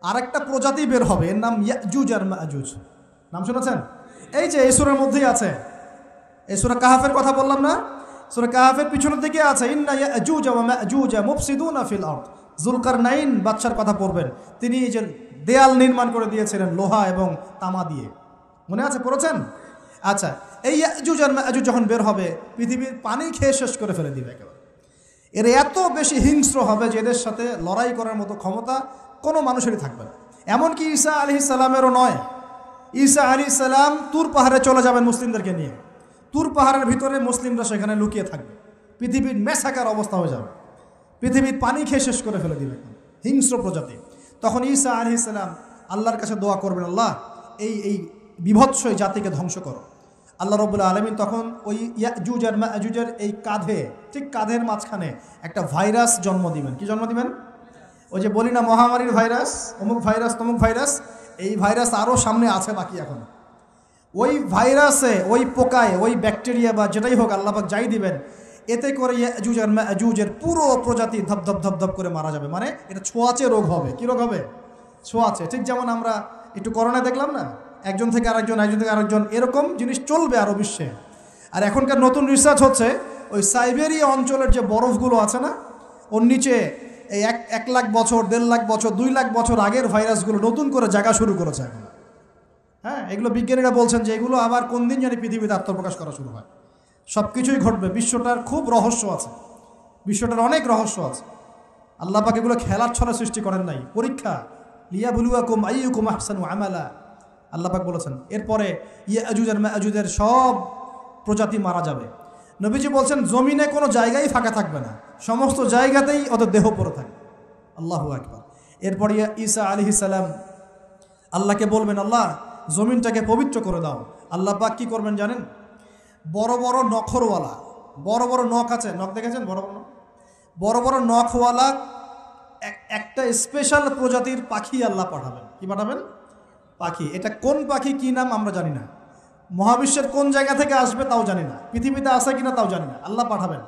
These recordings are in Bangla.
আরেকটা প্রজাতি বের হবে, এর নাম ইয়াজুজ আর মাজুজ। নাম শুনেছেন? এই যে এই সূরার মধ্যেই আছে, এই সূরা কাহাফের কথা বললাম না, সূরা কাহাফের পিছনের দিকে আছে ইন্না ইয়াজুজ ওয়া মাজুজ মুফসিদুনা ফিল আরদ। যুলকারনাইন বাদশার কথা পড়বেন, তিনি এই যে দেয়াল নির্মাণ করে দিয়েছিলেন লোহা এবং তামা দিয়ে, মনে আছে, পড়েছেন? আচ্ছা, এই ইয়াজুজ আর মাজুজ যখন বের হবে পৃথিবীর পানি খেয়ে শেষ করে ফেলে দিবে একেবারে। এরা এত বেশি হিংস্র হবে যে এদের সাথে লড়াই করার মতো ক্ষমতা কোনো মানুষেরই থাকবে না। এমনকি ঈসা আলাইহিস সালামেরও নয়। ঈসা আলাইহিস সালাম তুর পাহাড়ে চলে যাবেন মুসলিমদেরকে নিয়ে, তুর পাহাড়ের ভিতরে মুসলিমরা সেখানে লুকিয়ে থাকবে, পৃথিবীর মেসাকার অবস্থা হয়ে যাবে, পৃথিবীর পানি খেয়ে শেষ করে ফেলে দিবে হিংস্র প্রজাতি। তখন ঈসা আলাইহিস সালাম আল্লাহর কাছে দোয়া করবেন, আল্লাহ এই বিভৎস জাতিকে ধ্বংস করো। আল্লাহ রাব্বুল আলামিন তখন ওই ইয়াজুজ আর মাজুজের এই কাঁধে, ঠিক কাঁধের মাঝখানে একটা ভাইরাস জন্ম দিবেন। কি জন্ম দিবেন? ওই যে বলি না মহামারীর ভাইরাস, অমুক ভাইরাস তমুক ভাইরাস, এই ভাইরাস আরও সামনে আছে বাকি এখন। ওই ভাইরাসে, ওই পোকায়, ওই ব্যাকটেরিয়া বা যেটাই হোক আল্লাহ পাক যাই দিবেন, এতে করে ইয়াজুজ আর মাজুজের পুরো প্রজাতি ধপ ধপ ধপ করে মারা যাবে। মানে এটা ছোঁয়াচে রোগ হবে। কি রোগ হবে? ছোঁয়াচে। ঠিক যেমন আমরা একটু করোনা দেখলাম না, একজন থেকে আরেকজন, একজন থেকে আরেকজন, এরকম জিনিস চলবে আরও বিশ্বে। আর এখনকার নতুন রিসার্চ হচ্ছে ওই সাইবেরিয়া অঞ্চলের যে বরফগুলো আছে না, ওর নিচে এই 1 লাখ বছর, 1.5 লাখ বছর, 2 লাখ বছর আগের ভাইরাসগুলো নতুন করে জায়গা শুরু করেছে এখন। হ্যাঁ, এগুলো বিজ্ঞানীরা বলছেন যে এগুলো আবার কোন দিন জানি পৃথিবীতে আত্মপ্রকাশ করা শুরু হয়। সব কিছুই ঘটবে। বিশ্বটার খুব রহস্য আছে, বিশ্বটার অনেক রহস্য আছে। আল্লাহ পাক এগুলো খেলার ছলে সৃষ্টি করেন নাই, পরীক্ষা। লিয়াবলুয়াকুম আইয়ুকুম আহসানু আমালা, আল্লাহ পাক বলেছেন। এরপরে ইয়াজুজ আর মাজুজের সব প্রজাতি মারা যাবে। নবীজি বলছেন জমিনে কোনো জায়গায় ফাঁকা থাকবে না, সমস্ত জায়গাতেই ওদের দেহ পড়ে থাকবে। আল্লাহু আকবার। এরপরে ঈসা আলাইহিস সালাম আল্লাহকে বলবেন, আল্লাহ জমিনটাকে পবিত্র করে দাও। আল্লাহ পাক কি করবেন জানেন? বড় বড় নখরওয়ালা, বড় বড় নখ আছে, নখ দেখেছেন? বড় বড় নখওয়ালা একটা স্পেশাল প্রজাতির পাখি আল্লাহ পাঠাবেন। কি পাঠাবেন? পাখি। এটা কোন পাখি, কি নাম আমরা জানি না, মহাবিশ্বের কোন জায়গা থেকে আসবে তাও জানি না, পৃথিবীতে আসে কিনা তাও জানি না, আল্লাহ পাঠাবেন।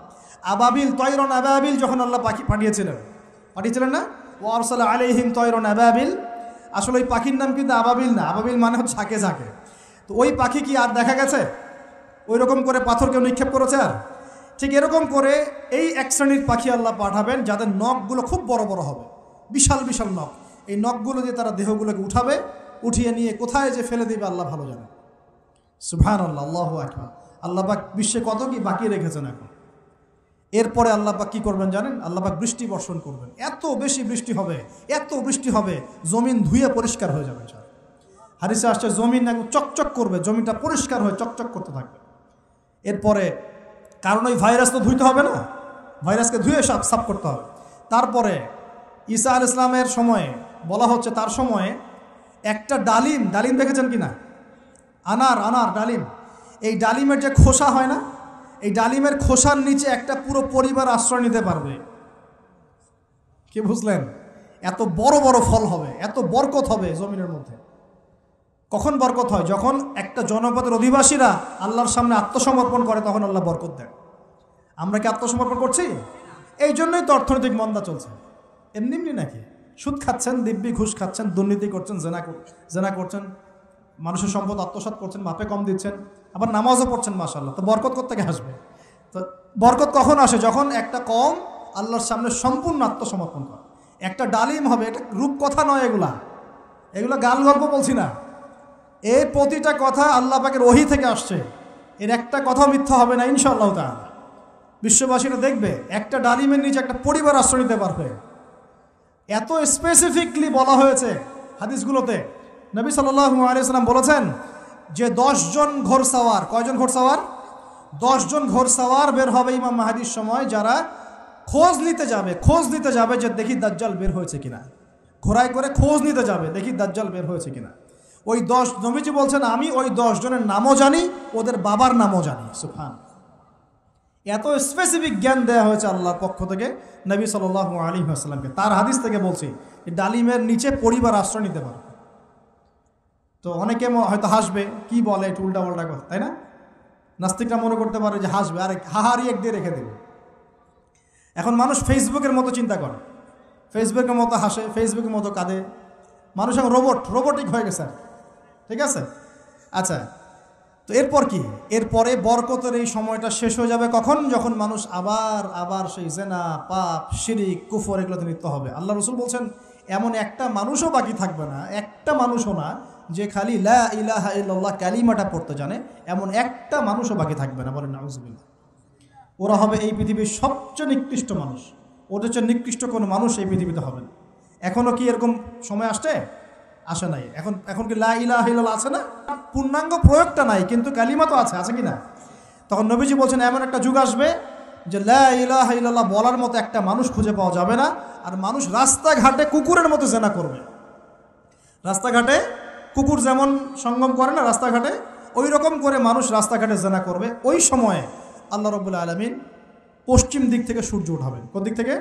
আবাবিল, তয়রন আবাবিল যখন আল্লাহ পাখি পাঠিয়েছিলেন না, ও আরসালা আলাইহিম তয়রন আবাবিল, আসলে ওই পাখির নাম কিন্তু আবাবিল না, আবাবিল মানে হচ্ছে ঝাঁকে ঝাঁকে। তো ওই পাখি কি আর দেখা গেছে? ওই রকম করে পাথর কেউ নিক্ষেপ করেছে? আর ঠিক এরকম করে এই এক শ্রেণীর পাখি আল্লাহ পাঠাবেন যাদের নখগুলো খুব বড় বড় হবে, বিশাল বিশাল নখ। এই নখগুলো দিয়ে তারা দেহগুলোকে উঠাবে, উঠিয়ে নিয়ে কোথায় যে ফেলে দেবে আল্লাহ ভালো জানে। সুবহানাল্লাহ, আল্লাহু আকবার। আল্লাহ পাক বিশ্বে কত কি বাকি রেখেছেন এখন। এরপরে আল্লাহ পাক কি করবেন জানেন? আল্লাহ পাক বৃষ্টি বর্ষণ করবেন। এত বেশি বৃষ্টি হবে, এত বৃষ্টি হবে, জমিন ধুয়ে পরিষ্কার হয়ে যাবে। হাদিসে আসছে জমিন একদম চকচক করবে, জমিনটা পরিষ্কার হয়ে চকচক করতে থাকবে। এরপরে কারণ ওই ভাইরাস তো ধুইতে হবে না, ভাইরাসকে ধুয়ে সাফ করতে হবে। তারপরে ঈসা আলাইহিস সালামের সময়ে বলা হচ্ছে, তার সময়ে একটা ডালিম দেখেছেন কি না? আনার ডালিম, এই ডালিমের যে খোসা হয় না, এই ডালিমের খোসার নিচে একটা পুরো পরিবার আশ্রয় নিতে পারবে। কি বুঝলেন? এত বড় বড় ফল হবে, এত বরকত হবে জমিনের মধ্যে। কখন বরকত হয়? যখন একটা জনপদের অধিবাসীরা আল্লাহর সামনে আত্মসমর্পণ করে, তখন আল্লাহ বরকত দেন। আমরা কি আত্মসমর্পণ করছি? এই জন্যই তো অর্থনৈতিক মন্দা চলছে। এমনি নাকি? সুদ খাচ্ছেন, দিব্যি ঘুষ খাচ্ছেন, দুর্নীতি করছেন, জেনা করছেন, মানুষের সম্পদ আত্মসাৎ করছেন, মাপে কম দিচ্ছেন, আবার নামাজও পড়ছেন, মাশাআল্লাহ। তো বরকত কোত্থেকে আসবে? তো বরকত কখন আসে? যখন একটা কম আল্লাহর সামনে সম্পূর্ণ আত্মসমর্পণ করে। একটা ডালিম হবে, এটা রূপকথা নয়, এগুলা গাল গল্প বলছি না। এই প্রতিটা কথা আল্লাহ পাকের ওহী থেকে আসছে, এর একটা কথা মিথ্যা হবে না ইনশাআল্লাহ তাআলা। বিশ্ববাসীরা দেখবে একটা ডালিমের নিচে একটা পরিবার আশ্রয় নিতে পারবে। এত স্পেসিফিকলি বলা হয়েছে হাদিসগুলোতে। নবী সাল্লাল্লাহু আলাইহি ওয়াসাল্লাম বলেছেন যে 10 জন ঘোড়সাওয়ার, কয়জন ঘোড়সাওয়ার? 10 জন ঘোড়সাওয়ার বের হবে ইমাম মাহদির সময়, যারা খোঁজ নিতে যাবে যে দেখি দাজ্জাল বের হয়েছে কিনা। ঘোড়ায় করে খোঁজ নিতে যাবে, দেখি দাজ্জাল বের হয়েছে কিনা। ওই 10, নবীজি বলছেন আমি ওই 10 জনের নামও জানি, ওদের বাবার নামও জানি। সুবহান। এত স্পেসিফিক জ্ঞান দেওয়া হয়েছে আল্লাহর পক্ষ থেকে নবী সাল্লাল্লাহু আলাইহি ওয়াসাল্লামকে। তার হাদিস থেকে বলছি, ডালিমের নিচে পরিবার আশ্রয় নিতে পারবে। তো অনেকে হয়তো হাসবে, কি বলে একটু উল্টা পাল্টা কথা, তাই না? নাস্তিকরা মনে করতে পারে যে হাসবে, আর হাহারি এক দিয়ে রেখে দেবে। এখন মানুষ ফেসবুকের মতো চিন্তা করে, ফেসবুকের মতো হাসে, ফেসবুকের মতো কাঁদে, মানুষ এখন রোবটিক হয়ে গেছে, ঠিক আছে? আচ্ছা, তো এরপর কি? এরপরে বরকতের এই সময়টা শেষ হয়ে যাবে কখন? যখন মানুষ আবার সেই জেনা, পাপ, শিরিক, কুফর এগুলোতে লিপ্ত হবে। আল্লাহ রাসূল বলছেন এমন একটা মানুষও বাকি থাকবে না, একটা মানুষও না যে খালি লা ইলাহা ইল্লাল্লাহ কালিমাটা পড়তে জানে, এমন একটা মানুষও বাকি থাকবে না। বলেন নাউযুবিল্লাহ। ওরা হবে এই পৃথিবীর সবচেয়ে নিকৃষ্ট মানুষ। ওদের চেয়ে নিকৃষ্ট কোনো মানুষ এই পৃথিবীতে হবে না। এখনও কি এরকম সময় আসে নাই? এখন কি লা ইলাহা ইল্লাল্লাহ আছে না? পূর্ণাঙ্গ প্রয়োগটা নাই, কিন্তু কালিমা তো আছে কি না? তখন নবীজি বলছেন এমন একটা যুগ আসবে যে লা ইলাহা ইল্লাল্লাহ বলার মতো একটা মানুষ খুঁজে পাওয়া যাবে না। আর মানুষ রাস্তাঘাটে কুকুরের মতো জেনা করবে। রাস্তাঘাটে কুকুর যেমন সঙ্গম করে না রাস্তাঘাটে, ওই রকম করে মানুষ রাস্তাঘাটে জেনা করবে। ওই সময়ে আল্লাহ রাব্বুল আলামিন পশ্চিম দিক থেকে সূর্য উঠাবেন। কোন দিক থেকে?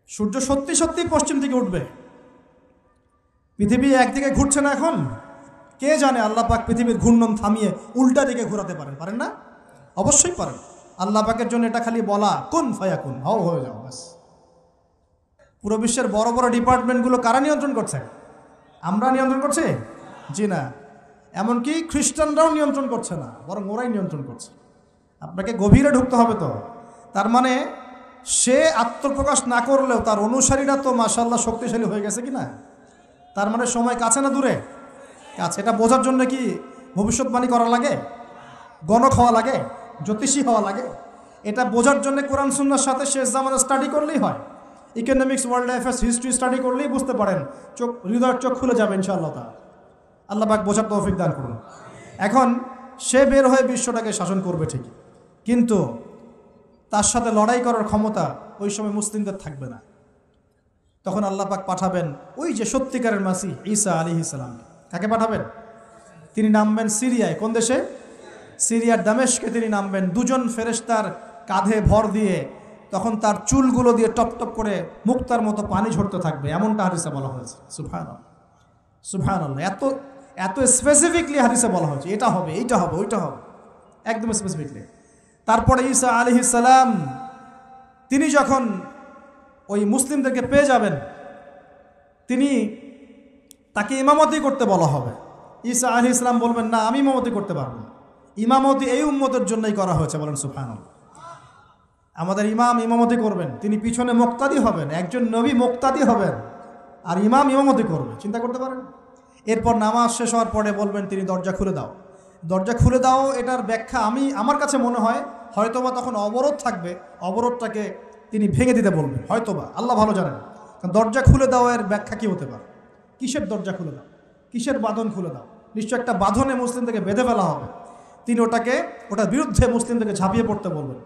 সূর্য সত্যি সত্যি পশ্চিম দিকে উঠবে। পৃথিবী একদিকে ঘুরছে না এখন? কে জানে আল্লাহ পাক পৃথিবীর ঘূর্ণন থামিয়ে উল্টা দিকে ঘোরাতে পারেন না? অবশ্যই পারেন। আল্লাহ পাকের জন্য এটা খালি বলা কুন ফায়াকুন, হও হয়ে যাও, ব্যাস। পুরো বিশ্বের বড় বড় ডিপার্টমেন্টগুলো কারা নিয়ন্ত্রণ করছে? আমরা নিয়ন্ত্রণ করছি? জি না। এমনকি খ্রিস্টানরাও নিয়ন্ত্রণ করছে না, বরং ওরাই নিয়ন্ত্রণ করছে। আপনাকে গভীরে ঢুকতে হবে তো। তার মানে সে আত্মপ্রকাশ না করলেও তার অনুসারীরা তো মাশাআল্লাহ শক্তিশালী হয়ে গেছে কি না? তার মানে সময় কাছে না দূরে? কাছে। এটা বোঝার জন্য কি ভবিষ্যৎবাণী করা লাগে? গণক হওয়া লাগে? জ্যোতিষী হওয়া লাগে? এটা বোঝার জন্য কোরআন সুন্নাহর সাথে শেষ জামানা স্টাডি করলেই হয়। Economics, world affairs, history study করলেই বুঝতে পারেন। হৃদয়ের চোখ খুলে যাবে ইনশাআল্লাহ তাআলা। আল্লাহ পাক বোঝার তৌফিক দান করুন। এখন সে বের হয়ে বিশ্বটাকে শাসন করবে ঠিকই, কিন্তু তার সাথে লড়াই করার ক্ষমতা ওই সময় মুসলিমদের থাকবে না। তখন আল্লাহ পাক পাঠাবেন ওই যে সত্যিকারের মাসিহ ঈসা আলাইহিস সালাম। কাকে পাঠাবেন? তিনি নামবেন সিরিয়ায়। কোন দেশে? সিরিয়ার দামেস্কে তিনি নামবেন দুজন ফেরেশতার কাঁধে ভর দিয়ে। তখন তার চুলগুলো দিয়ে টপ টপ করে মুক্তার মতো পানি ঝরতে থাকবে, এমনটা হাদিসে বলা হয়েছে। সুবহানাল্লাহ, সুবহানাল্লাহ। এত স্পেসিফিকলি হাদিসে বলা হয়েছে এটা হবে, এইটা হবে, ওইটা হবে, একদম স্পেসিফিকলি। তারপরে ঈসা আলাইহিস সালাম তিনি যখন ওই মুসলিমদেরকে পেয়ে যাবেন, তাকে ইমামতি করতে বলা হবে। ঈসা আলাইহিস সালাম বলবেন না, আমি ইমামতি করতে পারবো না। ইমামতি এই উম্মতের জন্যই করা হয়েছে। বলেন সুবহানাল্লাহ। আমাদের ইমাম ইমামতি করবেন, তিনি পিছনে মুক্তাদি হবেন। একজন নবী মুক্তাদি হবেন আর ইমাম ইমামতি করবে, চিন্তা করতে পারেন? এরপর নামাজ শেষ হওয়ার পরে বলবেন তিনি দরজা খুলে দাও, দরজা খুলে দাও। এটার ব্যাখ্যা আমার কাছে মনে হয় হয়তোবা তখন অবরোধ থাকবে, অবরোধটাকে তিনি ভেঙে দিতে বলবেন হয়তোবা, আল্লাহ ভালো জানেন। কারণ দরজা খুলে দাও এর ব্যাখ্যা কী হতে পারে? কিসের দরজা খুলে দাও? কিসের বাঁধন খুলে দাও? নিশ্চয় একটা বাঁধনে মুসলিমদেরকে বেঁধে ফেলা হবে। তিনি ওটার বিরুদ্ধে মুসলিমদেরকে ঝাঁপিয়ে পড়তে বলবেন।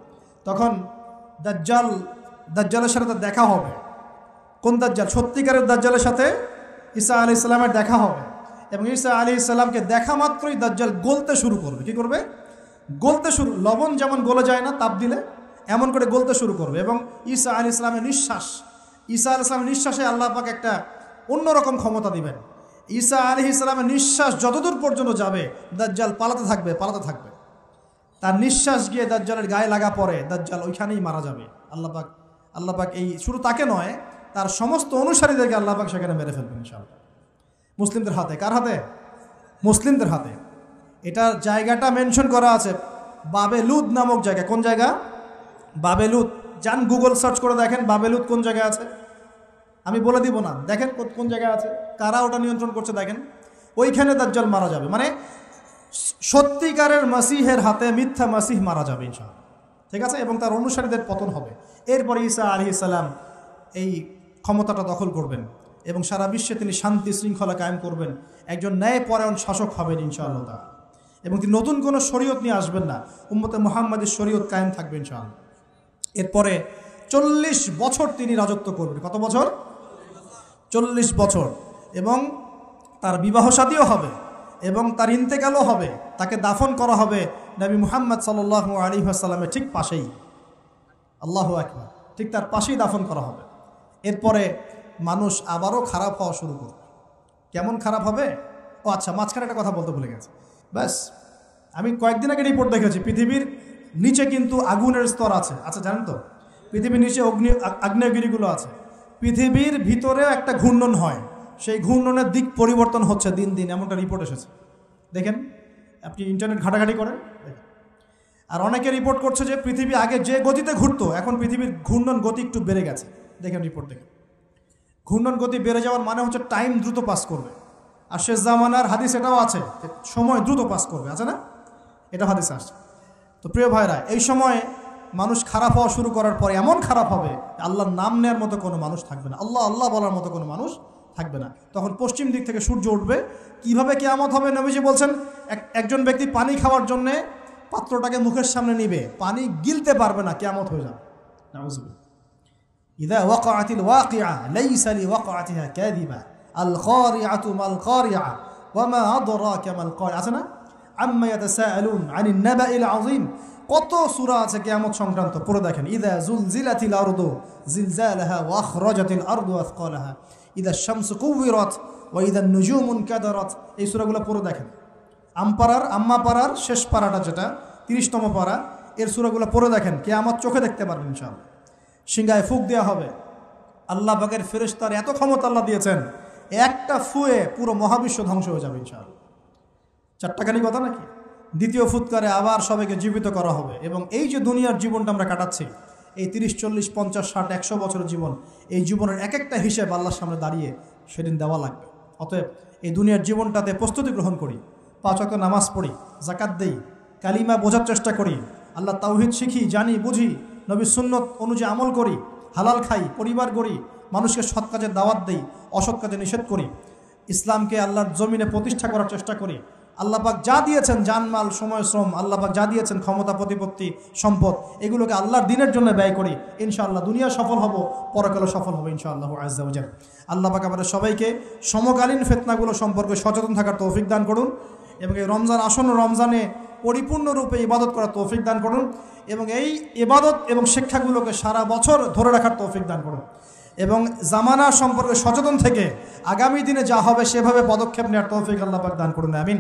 তখন দাজ্জালের সাথে তার দেখা হবে। কোন দাজ্জাল? সত্যিকারের দাজ্জালের সাথে ঈসা আলাইহিস সালামের দেখা হবে। এবং ঈসা আলাইহিস সালামকে দেখা মাত্রই দাজ্জাল গলতে শুরু করবে। কি করবে? গলতে শুরু। লবণ যেমন গলে যায় না তাপ দিলে, এমন করে গলতে শুরু করবে। এবং ঈসা আলাইহিস সালামের নিঃশ্বাসে আল্লাহ পাক একটা অন্যরকম ক্ষমতা দিবেন। ঈসা আলাইহিস সালামের নিঃশ্বাস যতদূর পর্যন্ত যাবে দাজ্জাল পালাতে থাকবে। তার নিঃশ্বাস গিয়ে দাজ্জালের গায়ে লাগা পরে দাজ্জাল ওইখানেই মারা যাবে। আল্লাহ পাক এই শুধু তাকে নয়, তার সমস্ত অনুসারীদেরকে আল্লাহ পাক সেখানে মেরে ফেলবেন ইনশাআল্লাহ। মুসলিমদের হাতে। কার হাতে? মুসলিমদের হাতে। এটার জায়গাটা মেনশন করা আছে, বাবেলুদ নামক জায়গা। কোন জায়গা? বাবেলুদ। যান গুগল সার্চ করে দেখেন বাবেলুদ কোন জায়গায় আছে। আমি বলে দিব না, দেখেন কোন জায়গায় আছে, কারা ওটা নিয়ন্ত্রণ করছে দেখেন। ওইখানে দাজ্জাল মারা যাবে। মানে সত্যিকারের মাসিহের হাতে মিথ্যা মাসিহ মারা যাবে ইনশাআল্লাহ, ঠিক আছে? এবং তার অনুসারীদের পতন হবে। এরপরে ঈসা আলাইহিস সালাম এই ক্ষমতাটা দখল করবেন এবং সারা বিশ্বে তিনি শান্তি শৃঙ্খলা কায়েম করবেন। একজন ন্যায়পরায়ণ শাসক হবেন ইনশাআল্লাহ তাআলা। এবং তিনি নতুন কোনো শরীয়ত নিয়ে আসবেন না, উম্মতে মুহাম্মাদের শরীয়ত কায়েম থাকবে ইনশাআল্লাহ। এরপরে 40 বছর তিনি রাজত্ব করবেন। কত বছর? 40 বছর। এবং তার বিবাহ শাদীও হবে এবং তার ইন্তেকালও হবে। তাকে দাফন করা হবে নবী মুহাম্মদ সাল্লাল্লাহু আলাইহি ওয়াসাল্লামের ঠিক পাশেই। আল্লাহু আকবার। ঠিক তার পাশেই দাফন করা হবে। এরপরে মানুষ আবারও খারাপ হওয়া শুরু করবে। কেমন খারাপ হবে? ও আচ্ছা, মাঝখানে একটা কথা বলতে ভুলে গেছে। ব্যাস, আমি কয়েকদিন আগে রিপোর্ট দেখেছি, পৃথিবীর নিচে কিন্তু আগুনের স্তর আছে। আচ্ছা, জানেন তো পৃথিবীর নিচে আগ্নেয়গিরিগুলো আছে। পৃথিবীর ভিতরেও একটা ঘূর্ণন হয়। সেই ঘূর্ণনের দিক পরিবর্তন হচ্ছে দিন দিন, এমনটা রিপোর্ট এসেছে। দেখেন, আপনি ইন্টারনেট ঘাটাঘাটি করেন। আর অনেকে রিপোর্ট করছে যে পৃথিবী আগে যে গতিতে ঘুরতো, এখন পৃথিবীর ঘূর্ণন গতি একটু বেড়ে গেছে। দেখেন রিপোর্ট, দেখেন ঘূর্ণন গতি বেড়ে যাওয়ার মানে হচ্ছে টাইম দ্রুত পাস করবে। আর শেষ জামানার হাদিস এটাও আছে যে সময় দ্রুত পাস করবে, আছে না? এটা হাদিস আসছে। তো প্রিয় ভাইরা, এই সময় মানুষ খারাপ হওয়া শুরু করার পরে এমন খারাপ হবে, আল্লাহর নাম নেওয়ার মতো কোনো মানুষ থাকবে না, আল্লাহ আল্লাহ বলার মতো কোনো মানুষ থাকবে না। তখন পশ্চিম দিক থেকে সূর্য উঠবে। কিভাবে কিয়ামত হবে? নবীজি বলছেন, একজন ব্যক্তি পানি খাওয়ার জন্যে পাত্রটাকে মুখের সামনে নিবে, পানি গিলতে পারবে না, কিয়ামত হয়ে যাবে। নাউযুবিল্লাহ। ইযা ওয়াকাআতিল ওয়াকিআ লাইসা লিওয়াকাআতিহা কাযিবা আল কারিআতু মাল কারিআ ওয়া মা আদরাকা মাল কারিআ, আছে না? আম্মা ইয়াতাসাআলুন আনিন নাবাইল আযীম। কত সূরা আছে কিয়ামত সংক্রান্ত, পড়ে দেখেন। ইযা যুলজিলাতিল আরদু জিলজালাহা ওয়া আখরাজাতিল আরদু আথকালাহা ইযা শামসু কুওয়িরাত ওয়া ইযা নুজুমু ইনকাদারাত। এই সূরাগুলো পড়ে দেখেন। আম্মা পারার শেষ পারাটা, যেটা 30তম পারা, এর সূরাগুলো পড়ে দেখেন। কিয়ামত চোখে দেখতে পারবেন ইনশাআল্লাহ। সিংহায় ফুঁক দেওয়া হবে। আল্লাহ পাকের ফেরেশতার এত ক্ষমতা আল্লাহ দিয়েছেন, একটা ফুয়ে পুরো মহাবিশ্ব ধ্বংস হয়ে যাবে ইনশাআল্লাহ। চারটাখানি কথা নাকি? দ্বিতীয় ফুৎকারে আবার সবাইকে জীবিত করা হবে। এবং এই যে দুনিয়ার জীবনটা আমরা কাটাচ্ছি, এই 30, 40, 50, 60, 100 বছরের জীবন, এই জীবনের এক একটা হিসেব আল্লাহর সামনে দাঁড়িয়ে সেদিন দেওয়া লাগবে। অতএব এই দুনিয়ার জীবনটাতে প্রস্তুতি গ্রহণ করি, 5 ওয়াক্ত নামাজ পড়ি, যাকাত দেই, কালিমা বোঝার চেষ্টা করি, আল্লাহ তাওহীদ শিখি, জানি, বুঝি, নবীর সুন্নত অনুযায়ী আমল করি, হালাল খাই, পরিবার গড়ি, মানুষকে সৎ কাজে দাওয়াত দেই, অসৎ কাজে নিষেধ করি, ইসলামকে আল্লাহর জমিনে প্রতিষ্ঠা করার চেষ্টা করি। আল্লাহ পাক যা দিয়েছেন, জানমাল, সময়, শ্রম, আল্লাহ পাক যা দিয়েছেন, ক্ষমতা, প্রতিপত্তি, সম্পদ, এগুলোকে আল্লাহর দিনের জন্য ব্যয় করি। ইনশাআল্লাহ দুনিয়া সফল হব, পরকালে সফল হবে ইনশাআল্লাহ আযজা ওয়া জাল। আল্লাহ পাক আমাদের সবাইকে সমকালীন ফিতনাগুলো সম্পর্কে সচেতন থাকার তৌফিক দান করুন, এবং এই রমজান, আসন্ন রমজানে পরিপূর্ণরূপে ইবাদত করার তৌফিক দান করুন, এবং এই ইবাদত এবং শিক্ষাগুলোকে সারা বছর ধরে রাখার তৌফিক দান করুন, এবং জামানা সম্পর্কে সচেতন থেকে আগামী দিনে যা হবে সেভাবে পদক্ষেপ নেওয়ার তৌফিক আল্লাহ পাক দান করুন। আমিন।